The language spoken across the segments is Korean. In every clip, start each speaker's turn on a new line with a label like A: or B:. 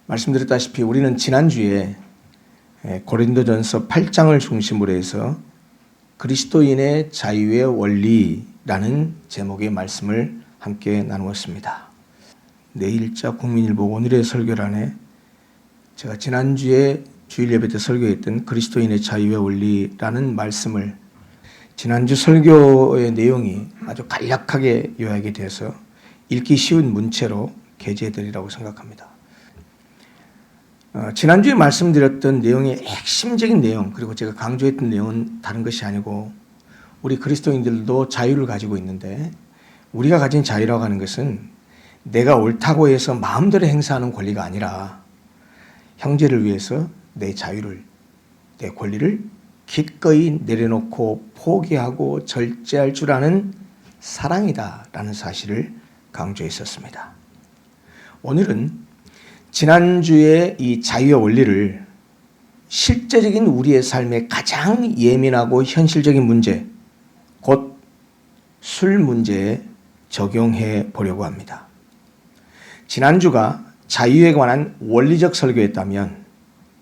A: 말씀드렸다시피 우리는 지난주에 고린도전서 8장을 중심으로 해서 그리스도인의 자유의 원리라는 제목의 말씀을 함께 나누었습니다. 내일자 국민일보 오늘의 설교란에 제가 지난주에 주일 예배 때 설교했던 그리스도인의 자유의 원리라는 말씀을 지난주 설교의 내용이 아주 간략하게 요약이 돼서 읽기 쉬운 문체로 게재해드리라고 생각합니다. 지난주에 말씀드렸던 내용의 핵심적인 내용, 그리고 제가 강조했던 내용은 다른 것이 아니고 우리 그리스도인들도 자유를 가지고 있는데 우리가 가진 자유라고 하는 것은 내가 옳다고 해서 마음대로 행사하는 권리가 아니라 형제를 위해서 내 자유를, 내 권리를 기꺼이 내려놓고 포기하고 절제할 줄 아는 사랑이다라는 사실을 강조했었습니다. 오늘은 지난주에 이 자유의 원리를 실제적인 우리의 삶에 가장 예민하고 현실적인 문제, 곧 술 문제에 적용해 보려고 합니다. 지난주가 자유에 관한 원리적 설교였다면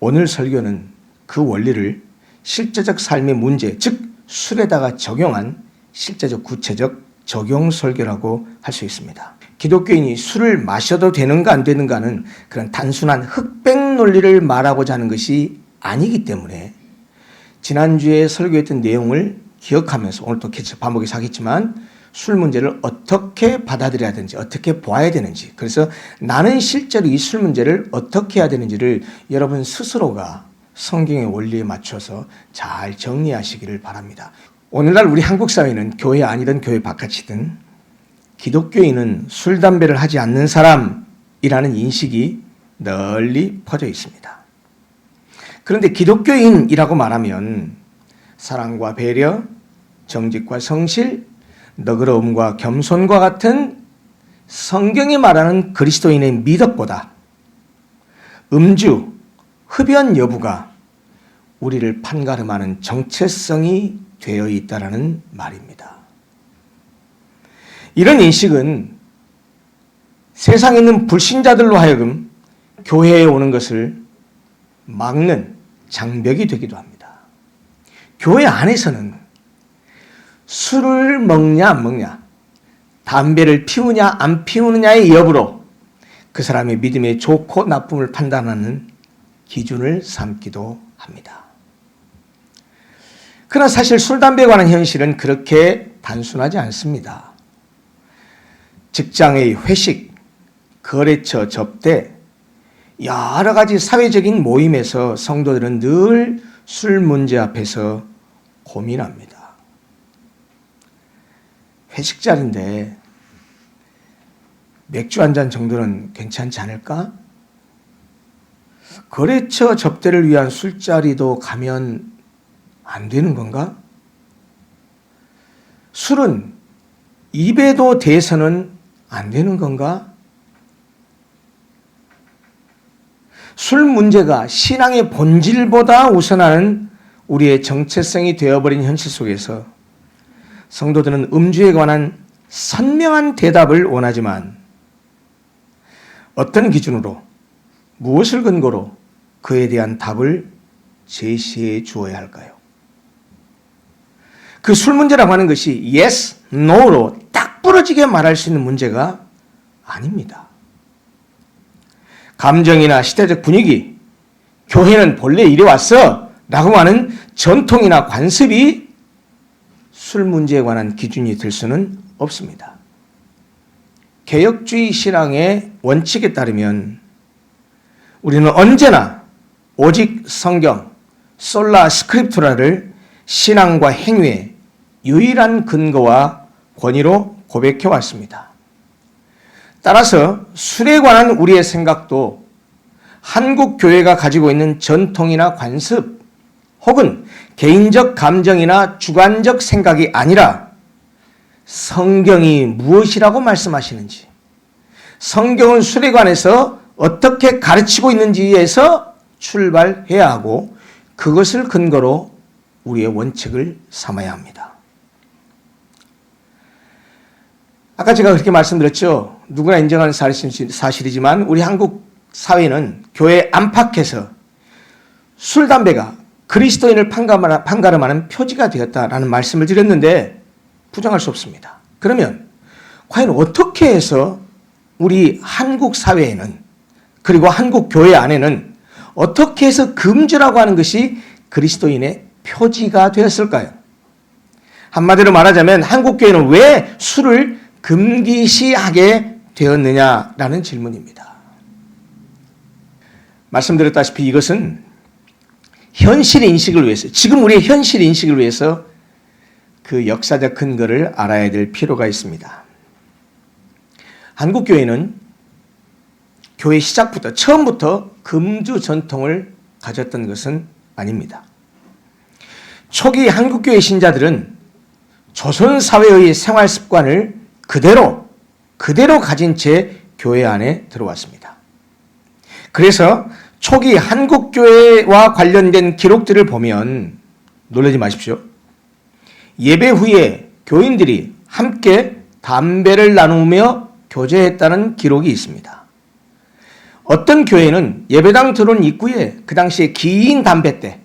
A: 오늘 설교는 그 원리를 실제적 삶의 문제, 즉 술에다가 적용한 실제적 구체적 적용 설교라고 할 수 있습니다. 기독교인이 술을 마셔도 되는가 안 되는가는 그런 단순한 흑백 논리를 말하고자 하는 것이 아니기 때문에 지난주에 설교했던 내용을 기억하면서 오늘 또 반복해서 하겠지만 술 문제를 어떻게 받아들여야 되는지, 어떻게 보아야 되는지, 그래서 나는 실제로 이 술 문제를 어떻게 해야 되는지를 여러분 스스로가 성경의 원리에 맞춰서 잘 정리하시기를 바랍니다. 오늘날 우리 한국 사회는 교회 아니든 교회 바깥이든 기독교인은 술, 담배를 하지 않는 사람이라는 인식이 널리 퍼져 있습니다. 그런데 기독교인이라고 말하면 사랑과 배려, 정직과 성실, 너그러움과 겸손과 같은 성경이 말하는 그리스도인의 미덕보다 음주, 흡연 여부가 우리를 판가름하는 정체성이 되어 있다라는 말입니다. 이런 인식은 세상에 있는 불신자들로 하여금 교회에 오는 것을 막는 장벽이 되기도 합니다. 교회 안에서는 술을 먹냐 안 먹냐, 담배를 피우냐 안 피우느냐의 여부로 그 사람의 믿음의 좋고 나쁨을 판단하는 기준을 삼기도 합니다. 그러나 사실 술, 담배에 관한 현실은 그렇게 단순하지 않습니다. 직장의 회식, 거래처 접대, 여러 가지 사회적인 모임에서 성도들은 늘 술 문제 앞에서 고민합니다. 회식 자리인데 맥주 한 잔 정도는 괜찮지 않을까? 거래처 접대를 위한 술자리도 가면 안 되는 건가? 술은 입에도 대서는 안 되는 건가? 술 문제가 신앙의 본질보다 우선하는 우리의 정체성이 되어버린 현실 속에서 성도들은 음주에 관한 선명한 대답을 원하지만 어떤 기준으로, 무엇을 근거로 그에 대한 답을 제시해 주어야 할까요? 그 술 문제라고 하는 것이 yes, no로 딱 부러지게 말할 수 있는 문제가 아닙니다. 감정이나 시대적 분위기, 교회는 본래 이래 왔어 라고 하는 전통이나 관습이 술 문제에 관한 기준이 될 수는 없습니다. 개혁주의 신앙의 원칙에 따르면 우리는 언제나 오직 성경, 솔라 스크립투라를 신앙과 행위의 유일한 근거와 권위로 고백해 왔습니다. 따라서 술에 관한 우리의 생각도 한국 교회가 가지고 있는 전통이나 관습 혹은 개인적 감정이나 주관적 생각이 아니라 성경이 무엇이라고 말씀하시는지, 성경은 술에 관해서 어떻게 가르치고 있는지에서 출발해야 하고 그것을 근거로 우리의 원칙을 삼아야 합니다. 아까 제가 그렇게 말씀드렸죠. 누구나 인정하는 사실이지만 우리 한국 사회는 교회 안팎에서 술, 담배가 그리스도인을 판가름하는 표지가 되었다라는 말씀을 드렸는데 부정할 수 없습니다. 그러면 과연 어떻게 해서 우리 한국 사회에는, 그리고 한국 교회 안에는 어떻게 해서 금주라고 하는 것이 그리스도인의 표지가 되었을까요? 한마디로 말하자면 한국 교회는 왜 술을 금기시하게 되었느냐라는 질문입니다. 말씀드렸다시피 이것은 현실 인식을 위해서, 지금 우리의 현실 인식을 위해서 그 역사적 근거를 알아야 될 필요가 있습니다. 한국 교회는 교회 시작부터, 처음부터 금주 전통을 가졌던 것은 아닙니다. 초기 한국 교회 신자들은 조선 사회의 생활 습관을 그대로 가진 채 교회 안에 들어왔습니다. 그래서 초기 한국 교회와 관련된 기록들을 보면 놀라지 마십시오. 예배 후에 교인들이 함께 담배를 나누며 교제했다는 기록이 있습니다. 어떤 교회는 예배당 들어온 입구에 그 당시에 긴 담뱃대,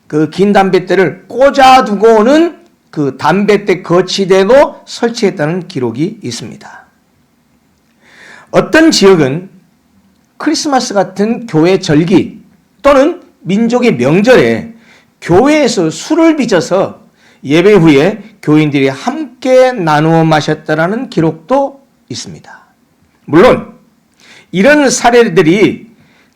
A: 그 긴 담뱃대를 꽂아두고는 그 담뱃대 거치대도 설치했다는 기록이 있습니다. 어떤 지역은 크리스마스 같은 교회 절기 또는 민족의 명절에 교회에서 술을 빚어서 예배 후에 교인들이 함께 나누어 마셨다라는 기록도 있습니다. 물론 이런 사례들이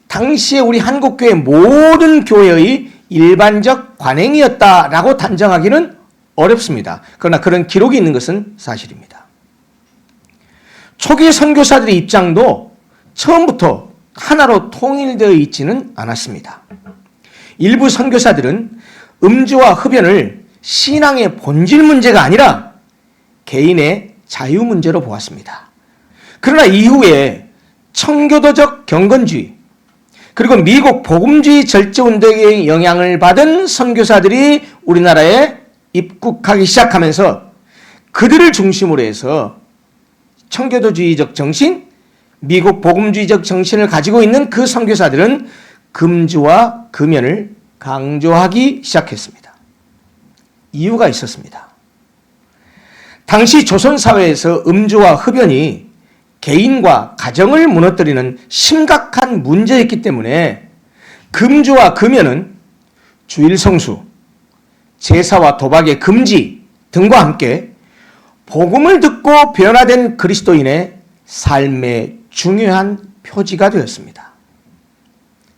A: 당시에 우리 한국교회 모든 교회의 일반적 관행이었다라고 단정하기는 어렵습니다. 그러나 그런 기록이 있는 것은 사실입니다. 초기 선교사들의 입장도 처음부터 하나로 통일되어 있지는 않았습니다. 일부 선교사들은 음주와 흡연을 신앙의 본질 문제가 아니라 개인의 자유 문제로 보았습니다. 그러나 이후에 청교도적 경건주의, 그리고 미국 복음주의 절제운동의 영향을 받은 선교사들이 우리나라에 입국하기 시작하면서 그들을 중심으로 해서 청교도주의적 정신, 미국 복음주의적 정신을 가지고 있는 그 선교사들은 금주와 금연을 강조하기 시작했습니다. 이유가 있었습니다. 당시 조선사회에서 음주와 흡연이 개인과 가정을 무너뜨리는 심각한 문제였기 때문에 금주와 금연은 주일 성수, 제사와 도박의 금지 등과 함께 복음을 듣고 변화된 그리스도인의 삶의 중요한 표지가 되었습니다.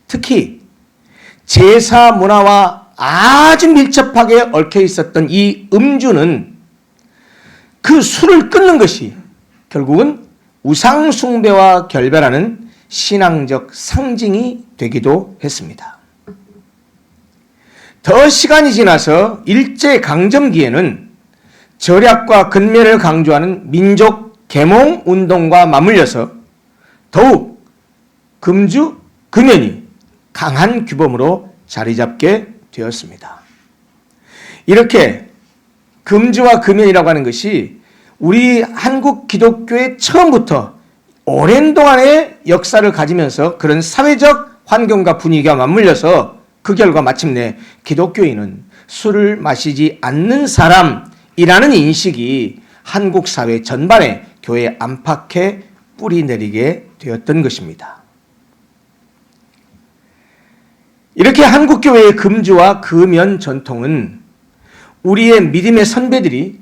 A: 특히 제사 문화와 아주 밀접하게 얽혀 있었던 이 음주는 그 술을 끊는 것이 결국은 우상 숭배와 결별하는 신앙적 상징이 되기도 했습니다. 더 시간이 지나서 일제강점기에는 절약과 근면을 강조하는 민족 계몽 운동과 맞물려서 더욱 금주, 금연이 강한 규범으로 자리 잡게 되었습니다. 이렇게 금주와 금연이라고 하는 것이 우리 한국 기독교의 처음부터 오랜 동안의 역사를 가지면서 그런 사회적 환경과 분위기가 맞물려서 그 결과 마침내 기독교인은 술을 마시지 않는 사람이라는 인식이 한국 사회 전반에 교회 안팎에 뿌리 내리게 되었던 것입니다. 이렇게 한국교회의 금주와 금연 전통은 우리의 믿음의 선배들이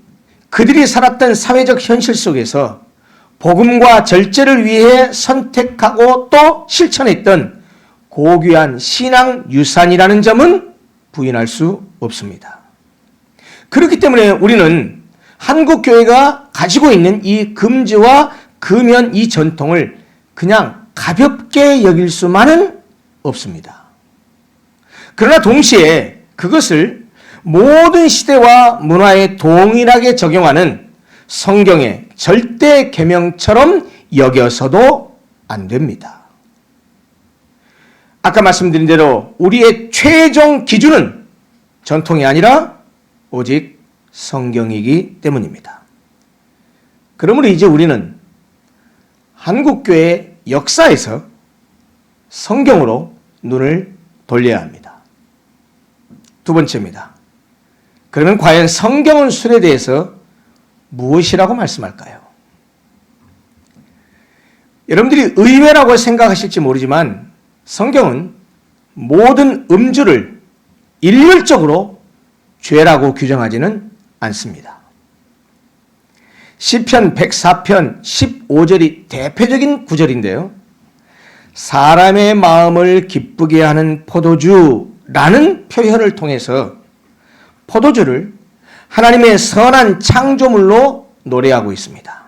A: 그들이 살았던 사회적 현실 속에서 복음과 절제를 위해 선택하고 또 실천했던 고귀한 신앙 유산이라는 점은 부인할 수 없습니다. 그렇기 때문에 우리는 한국교회가 가지고 있는 이 금주와 금연 이 전통을 그냥 가볍게 여길 수만은 없습니다. 그러나 동시에 그것을 모든 시대와 문화에 동일하게 적용하는 성경의 절대 계명처럼 여겨서도 안 됩니다. 아까 말씀드린 대로 우리의 최종 기준은 전통이 아니라 오직 성경이기 때문입니다. 그러므로 이제 우리는 한국교회 역사에서 성경으로 눈을 돌려야 합니다. 두 번째입니다. 그러면 과연 성경은 술에 대해서 무엇이라고 말씀할까요? 여러분들이 의외라고 생각하실지 모르지만 성경은 모든 음주를 일률적으로 죄라고 규정하지는 않습니다. 시편 104편 15절이 대표적인 구절인데요. 사람의 마음을 기쁘게 하는 포도주라는 표현을 통해서 포도주를 하나님의 선한 창조물로 노래하고 있습니다.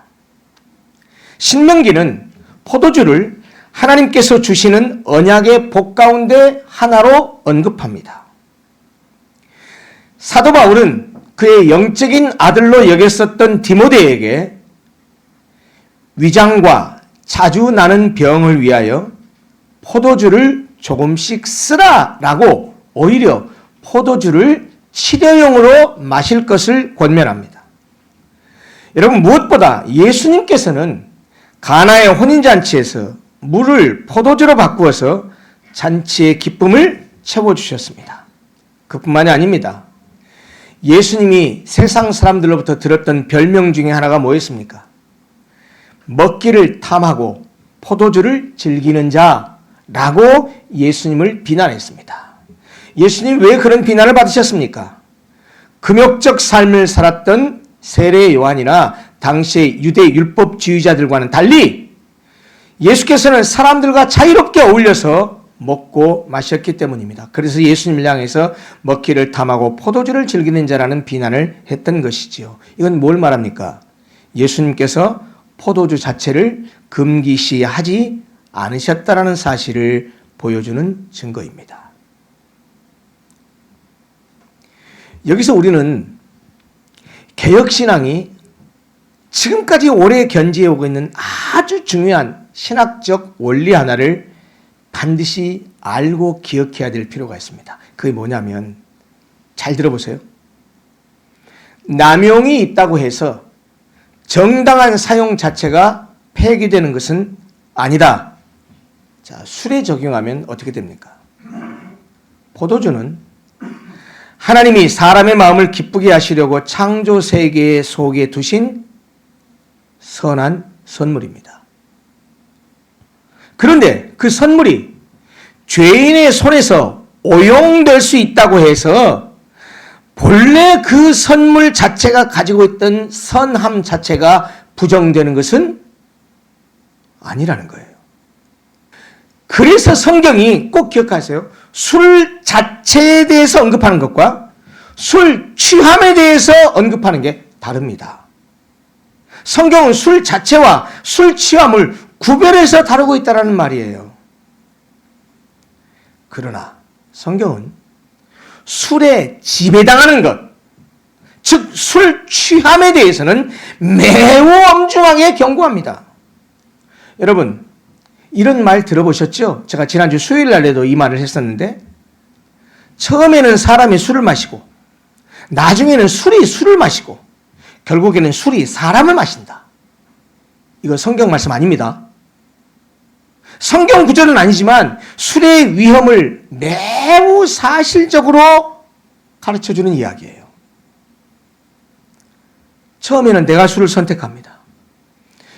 A: 신명기는 포도주를 하나님께서 주시는 언약의 복 가운데 하나로 언급합니다. 사도 바울은 그의 영적인 아들로 여겼었던 디모데에게 위장과 자주 나는 병을 위하여 포도주를 조금씩 쓰라라고 오히려 포도주를 치료용으로 마실 것을 권면합니다. 여러분, 무엇보다 예수님께서는 가나의 혼인잔치에서 물을 포도주로 바꾸어서 잔치의 기쁨을 채워주셨습니다. 그뿐만이 아닙니다. 예수님이 세상 사람들로부터 들었던 별명 중에 하나가 뭐였습니까? 먹기를 탐하고 포도주를 즐기는 자라고 예수님을 비난했습니다. 예수님 왜 그런 비난을 받으셨습니까? 금욕적 삶을 살았던 세례 요한이나 당시의 유대 율법주의자들과는 달리 예수께서는 사람들과 자유롭게 어울려서 먹고 마셨기 때문입니다. 그래서 예수님을 향해서 먹기를 탐하고 포도주를 즐기는 자라는 비난을 했던 것이지요. 이건 뭘 말합니까? 예수님께서 포도주 자체를 금기시하지 않으셨다라는 사실을 보여주는 증거입니다. 여기서 우리는 개혁신앙이 지금까지 오래 견지해 오고 있는 아주 중요한 신학적 원리 하나를 반드시 알고 기억해야 될 필요가 있습니다. 그게 뭐냐면, 잘 들어보세요. 남용이 있다고 해서 정당한 사용 자체가 폐기되는 것은 아니다. 자, 술에 적용하면 어떻게 됩니까? 포도주는 하나님이 사람의 마음을 기쁘게 하시려고 창조 세계 속에 두신 선한 선물입니다. 그런데 그 선물이 죄인의 손에서 오용될 수 있다고 해서 본래 그 선물 자체가 가지고 있던 선함 자체가 부정되는 것은 아니라는 거예요. 그래서 성경이 꼭 기억하세요. 술 자체에 대해서 언급하는 것과 술 취함에 대해서 언급하는 게 다릅니다. 성경은 술 자체와 술 취함을 구별해서 다루고 있다는 말이에요. 그러나 성경은 술에 지배당하는 것, 즉 술 취함에 대해서는 매우 엄중하게 경고합니다. 여러분, 이런 말 들어보셨죠? 제가 지난주 수요일 날에도 이 말을 했었는데, 처음에는 사람이 술을 마시고 나중에는 술이 술을 마시고 결국에는 술이 사람을 마신다. 이거 성경 말씀 아닙니다. 성경 구절은 아니지만 술의 위험을 매우 사실적으로 가르쳐주는 이야기예요. 처음에는 내가 술을 선택합니다.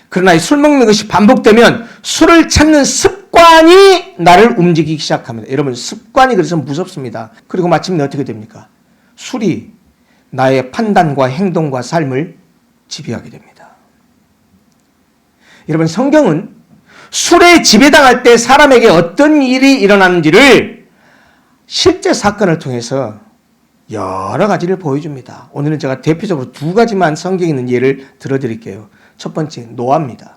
A: 그러나 술 먹는 것이 반복되면 술을 찾는 습관이 나를 움직이기 시작합니다. 여러분, 습관이 그래서 무섭습니다. 그리고 마침내 어떻게 됩니까? 술이 나의 판단과 행동과 삶을 지배하게 됩니다. 여러분, 성경은 술에 지배당할 때 사람에게 어떤 일이 일어나는지를 실제 사건을 통해서 여러 가지를 보여줍니다. 오늘은 제가 대표적으로 두 가지만 성경에 있는 예를 들어드릴게요. 첫 번째, 노아입니다.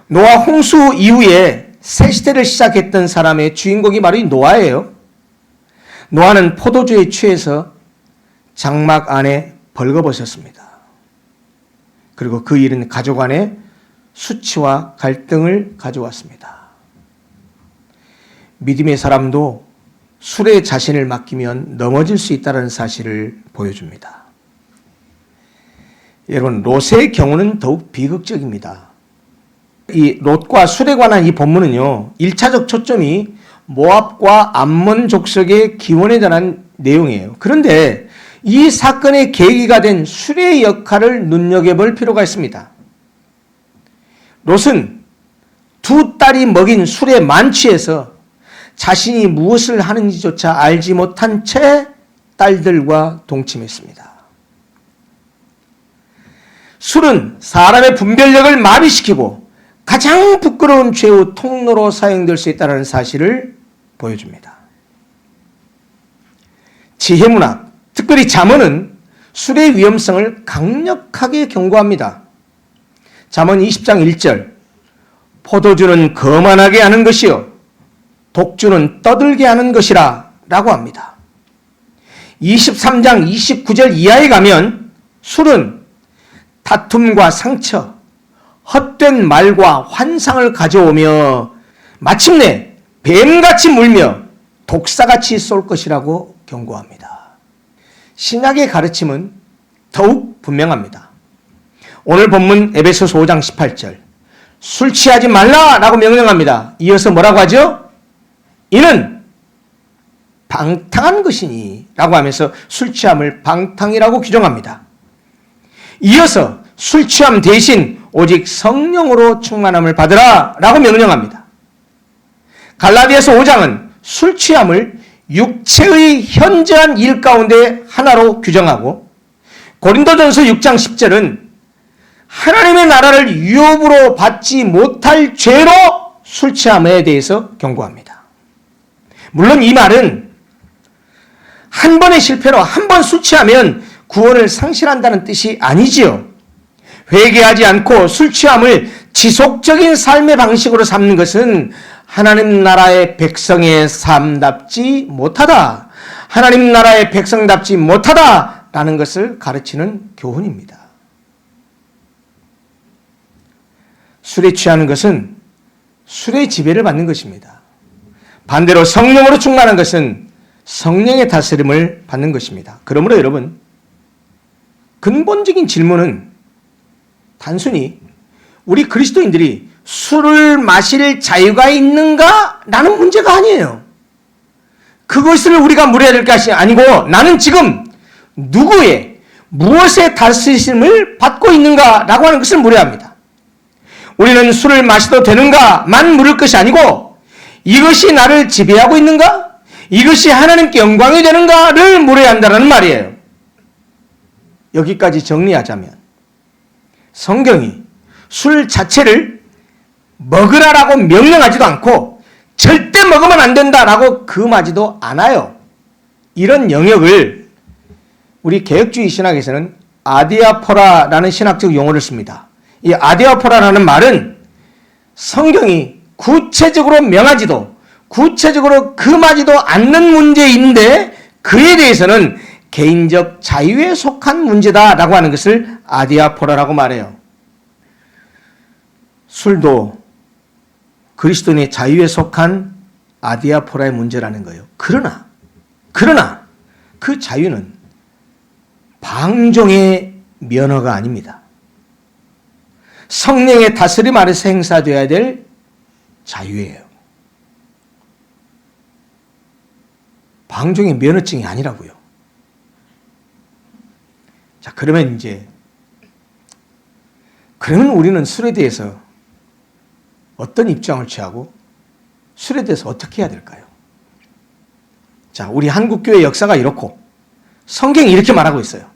A: 노아 홍수 이후에 새 시대를 시작했던 사람의 주인공이 바로 이 노아예요. 노아는 포도주에 취해서 장막 안에 벌거벗었습니다. 그리고 그 일은 가족 안에 수치와 갈등을 가져왔습니다. 믿음의 사람도 술에 자신을 맡기면 넘어질 수 있다는 사실을 보여줍니다. 여러분, 롯의 경우는 더욱 비극적입니다. 이 롯과 술에 관한 이 본문은요, 1차적 초점이 모압과 암몬 족속의 기원에 관한 내용이에요. 그런데 이 사건의 계기가 된 술의 역할을 눈여겨볼 필요가 있습니다. 롯은 두 딸이 먹인 술에 만취해서 자신이 무엇을 하는지조차 알지 못한 채 딸들과 동침했습니다. 술은 사람의 분별력을 마비시키고 가장 부끄러운 죄의 통로로 사용될 수 있다는 사실을 보여줍니다. 지혜문학, 특별히 잠언은 술의 위험성을 강력하게 경고합니다. 잠언 20장 1절, 포도주는 거만하게 하는 것이요 독주는 떠들게 하는 것이라 라고 합니다. 23장 29절 이하에 가면 술은 다툼과 상처, 헛된 말과 환상을 가져오며 마침내 뱀같이 물며 독사같이 쏠 것이라고 경고합니다. 신약의 가르침은 더욱 분명합니다. 오늘 본문 에베소서 5장 18절, 술 취하지 말라라고 명령합니다. 이어서 뭐라고 하죠? 이는 방탕한 것이니 라고 하면서 술 취함을 방탕이라고 규정합니다. 이어서 술 취함 대신 오직 성령으로 충만함을 받으라 라고 명령합니다. 갈라디아서 5장은 술 취함을 육체의 현저한 일 가운데 하나로 규정하고, 고린도전서 6장 10절은 하나님의 나라를 유업으로 받지 못할 죄로 술 취함에 대해서 경고합니다. 물론 이 말은 한 번의 실패로 한 번 술 취하면 구원을 상실한다는 뜻이 아니지요. 회개하지 않고 술 취함을 지속적인 삶의 방식으로 삼는 것은 하나님 나라의 백성의 삶답지 못하다, 하나님 나라의 백성답지 못하다라는 것을 가르치는 교훈입니다. 술에 취하는 것은 술의 지배를 받는 것입니다. 반대로 성령으로 충만한 것은 성령의 다스림을 받는 것입니다. 그러므로 여러분, 근본적인 질문은 단순히 우리 그리스도인들이 술을 마실 자유가 있는가? 라는 문제가 아니에요. 그것을 우리가 물어야 될 것이 아니고, 나는 지금 누구의, 무엇의 다스림을 받고 있는가? 라고 하는 것을 물어야 합니다. 우리는 술을 마셔도 되는가만 물을 것이 아니고, 이것이 나를 지배하고 있는가? 이것이 하나님께 영광이 되는가를 물어야 한다는 말이에요. 여기까지 정리하자면, 성경이 술 자체를 먹으라라고 명령하지도 않고 절대 먹으면 안 된다라고 금하지도 않아요. 이런 영역을 우리 개혁주의 신학에서는 아디아포라라는 신학적 용어를 씁니다. 이 아디아포라라는 말은 성경이 구체적으로 명하지도 구체적으로 금하지도 않는 문제인데, 그에 대해서는 개인적 자유에 속한 문제다라고 하는 것을 아디아포라라고 말해요. 술도 그리스도인의 자유에 속한 아디아포라의 문제라는 거예요. 그러나 그 자유는 방종의 면허가 아닙니다. 성령의 다스림 아래서 행사되어야 될 자유예요. 방종의 면허증이 아니라고요. 자, 그러면 우리는 술에 대해서 어떤 입장을 취하고 술에 대해서 어떻게 해야 될까요? 자, 우리 한국교회 역사가 이렇고 성경이 이렇게 말하고 있어요.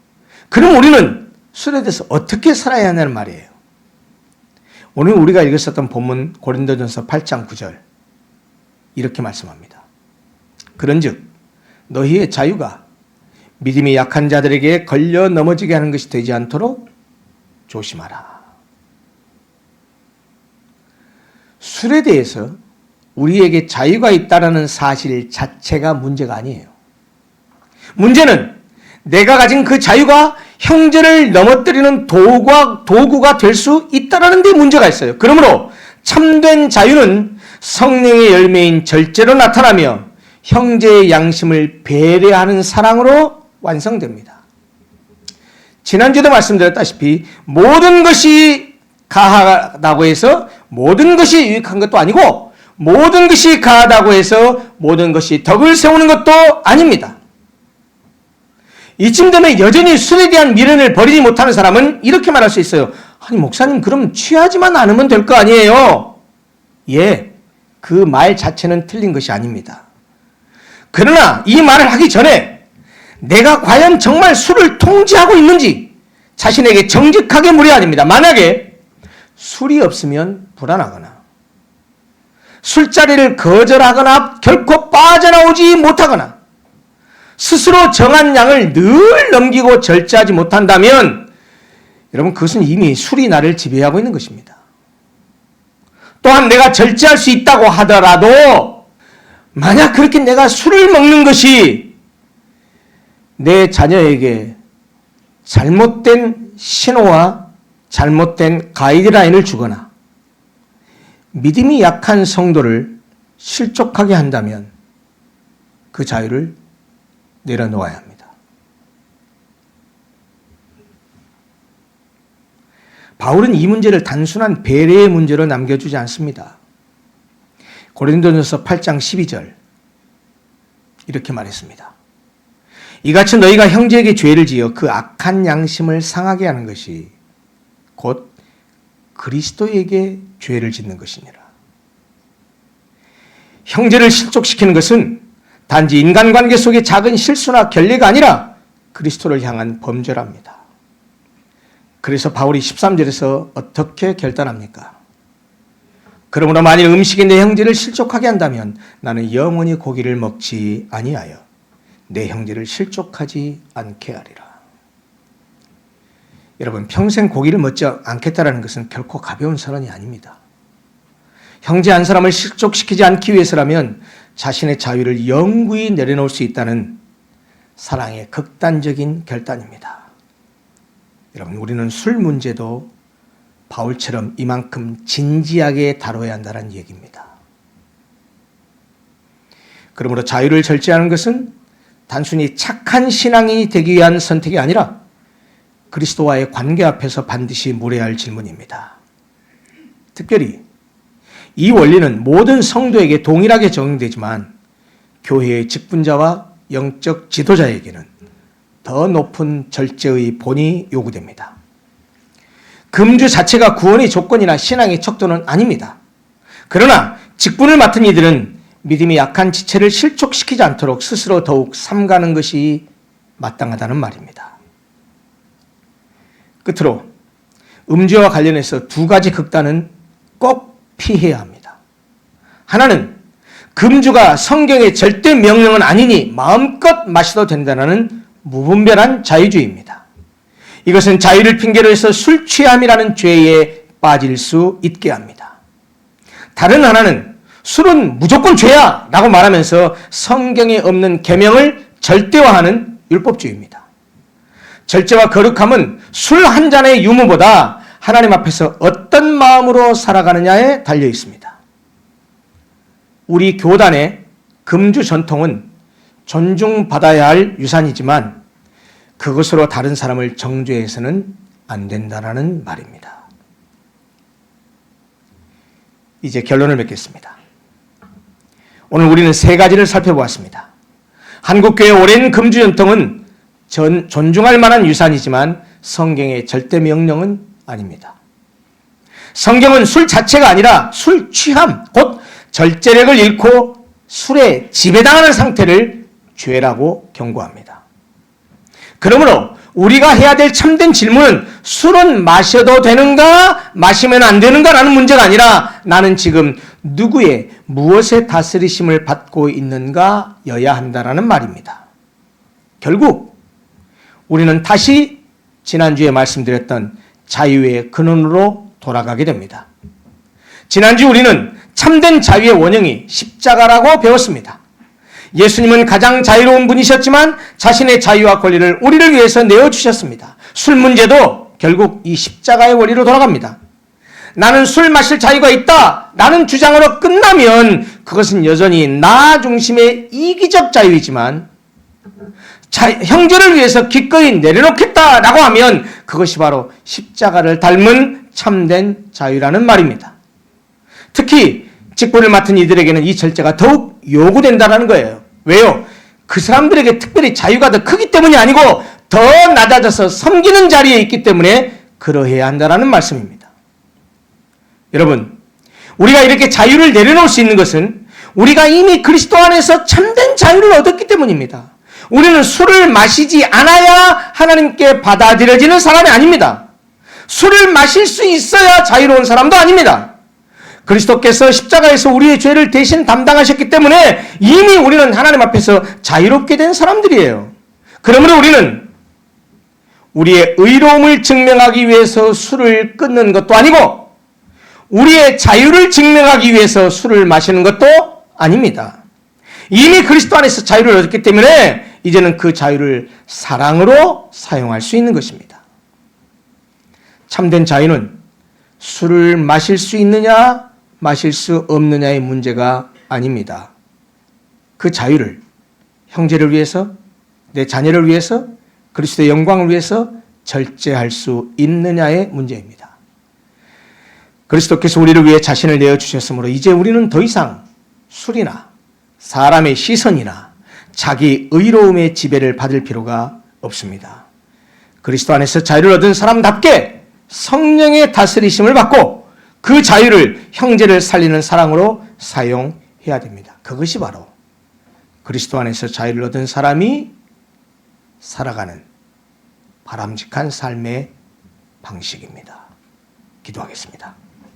A: 그럼 우리는 술에 대해서 어떻게 살아야 하냐는 말이에요. 오늘 우리가 읽었었던 본문 고린도전서 8장 9절 이렇게 말씀합니다. 그런즉 너희의 자유가 믿음이 약한 자들에게 걸려 넘어지게 하는 것이 되지 않도록 조심하라. 술에 대해서 우리에게 자유가 있다는 사실 자체가 문제가 아니에요. 문제는 내가 가진 그 자유가 형제를 넘어뜨리는 도구가 될 수 있다는 데 문제가 있어요. 그러므로 참된 자유는 성령의 열매인 절제로 나타나며 형제의 양심을 배려하는 사랑으로 완성됩니다. 지난주에도 말씀드렸다시피 모든 것이 가하다고 해서 모든 것이 유익한 것도 아니고 모든 것이 가하다고 해서 모든 것이 덕을 세우는 것도 아닙니다. 이쯤 되면 여전히 술에 대한 미련을 버리지 못하는 사람은 이렇게 말할 수 있어요. 아니 목사님 그럼 취하지만 않으면 될 거 아니에요? 예, 그 말 자체는 틀린 것이 아닙니다. 그러나 이 말을 하기 전에 내가 과연 정말 술을 통제하고 있는지 자신에게 정직하게 물어야 됩니다. 만약에 술이 없으면 불안하거나 술자리를 거절하거나 결코 빠져나오지 못하거나 스스로 정한 양을 늘 넘기고 절제하지 못한다면 여러분 그것은 이미 술이 나를 지배하고 있는 것입니다. 또한 내가 절제할 수 있다고 하더라도 만약 그렇게 내가 술을 먹는 것이 내 자녀에게 잘못된 신호와 잘못된 가이드라인을 주거나 믿음이 약한 성도를 실족하게 한다면 그 자유를 내려놓아야 합니다. 바울은 이 문제를 단순한 배려의 문제로 남겨주지 않습니다. 고린도전서 8장 12절 이렇게 말했습니다. 이같이 너희가 형제에게 죄를 지어 그 악한 양심을 상하게 하는 것이 곧 그리스도에게 죄를 짓는 것이니라. 형제를 실족시키는 것은 단지 인간관계 속의 작은 실수나 결례가 아니라 그리스도를 향한 범죄랍니다. 그래서 바울이 13절에서 어떻게 결단합니까? 그러므로 만일 음식이 내 형제를 실족하게 한다면 나는 영원히 고기를 먹지 아니하여 내 형제를 실족하지 않게 하리라. 여러분 평생 고기를 먹지 않겠다라는 것은 결코 가벼운 선언이 아닙니다. 형제 한 사람을 실족시키지 않기 위해서라면 자신의 자유를 영구히 내려놓을 수 있다는 사랑의 극단적인 결단입니다. 여러분 우리는 술 문제도 바울처럼 이만큼 진지하게 다뤄야 한다는 얘기입니다. 그러므로 자유를 절제하는 것은 단순히 착한 신앙이 되기 위한 선택이 아니라 그리스도와의 관계 앞에서 반드시 물어야 할 질문입니다. 특별히 이 원리는 모든 성도에게 동일하게 적용되지만 교회의 직분자와 영적 지도자에게는 더 높은 절제의 본이 요구됩니다. 금주 자체가 구원의 조건이나 신앙의 척도는 아닙니다. 그러나 직분을 맡은 이들은 믿음이 약한 지체를 실족시키지 않도록 스스로 더욱 삼가는 것이 마땅하다는 말입니다. 끝으로 음주와 관련해서 두 가지 극단은 꼭 피해야 합니다. 하나는 금주가 성경의 절대 명령은 아니니 마음껏 마셔도 된다는 무분별한 자유주의입니다. 이것은 자유를 핑계로 해서 술 취함이라는 죄에 빠질 수 있게 합니다. 다른 하나는 술은 무조건 죄야 라고 말하면서 성경에 없는 계명을 절대화하는 율법주의입니다. 절제와 거룩함은 술 한 잔의 유무보다 하나님 앞에서 어떤 마음으로 살아가느냐에 달려 있습니다. 우리 교단의 금주 전통은 존중받아야 할 유산이지만 그것으로 다른 사람을 정죄해서는 안 된다는 말입니다. 이제 결론을 맺겠습니다. 오늘 우리는 세 가지를 살펴보았습니다. 한국교회의 오랜 금주 전통은 존중할 만한 유산이지만 성경의 절대 명령은 아닙니다. 성경은 술 자체가 아니라 술 취함, 곧 절제력을 잃고 술에 지배당하는 상태를 죄라고 경고합니다. 그러므로 우리가 해야 될 참된 질문은 술은 마셔도 되는가 마시면 안 되는가라는 문제가 아니라 나는 지금 누구의 무엇의 다스리심을 받고 있는가 여야 한다라는 말입니다. 결국 우리는 다시 지난주에 말씀드렸던 자유의 근원으로 돌아가게 됩니다. 지난주 우리는 참된 자유의 원형이 십자가라고 배웠습니다. 예수님은 가장 자유로운 분이셨지만 자신의 자유와 권리를 우리를 위해서 내어주셨습니다. 술 문제도 결국 이 십자가의 원리로 돌아갑니다. 나는 술 마실 자유가 있다 라는 주장으로 끝나면 그것은 여전히 나 중심의 이기적 자유이지만 형제를 위해서 기꺼이 내려놓겠다라고 하면 그것이 바로 십자가를 닮은 참된 자유라는 말입니다. 특히 직분을 맡은 이들에게는 이 절제가 더욱 요구된다는 거예요. 왜요? 그 사람들에게 특별히 자유가 더 크기 때문이 아니고 더 낮아져서 섬기는 자리에 있기 때문에 그러해야 한다는 말씀입니다. 여러분, 우리가 이렇게 자유를 내려놓을 수 있는 것은 우리가 이미 그리스도 안에서 참된 자유를 얻었기 때문입니다. 우리는 술을 마시지 않아야 하나님께 받아들여지는 사람이 아닙니다. 술을 마실 수 있어야 자유로운 사람도 아닙니다. 그리스도께서 십자가에서 우리의 죄를 대신 담당하셨기 때문에 이미 우리는 하나님 앞에서 자유롭게 된 사람들이에요. 그러므로 우리는 우리의 의로움을 증명하기 위해서 술을 끊는 것도 아니고 우리의 자유를 증명하기 위해서 술을 마시는 것도 아닙니다. 이미 그리스도 안에서 자유를 얻었기 때문에 이제는 그 자유를 사랑으로 사용할 수 있는 것입니다. 참된 자유는 술을 마실 수 있느냐 마실 수 없느냐의 문제가 아닙니다. 그 자유를 형제를 위해서, 내 자녀를 위해서, 그리스도의 영광을 위해서 절제할 수 있느냐의 문제입니다. 그리스도께서 우리를 위해 자신을 내어주셨으므로 이제 우리는 더 이상 술이나 사람의 시선이나 자기 의로움의 지배를 받을 필요가 없습니다. 그리스도 안에서 자유를 얻은 사람답게 성령의 다스리심을 받고 그 자유를 형제를 살리는 사랑으로 사용해야 됩니다. 그것이 바로 그리스도 안에서 자유를 얻은 사람이 살아가는 바람직한 삶의 방식입니다. 기도하겠습니다.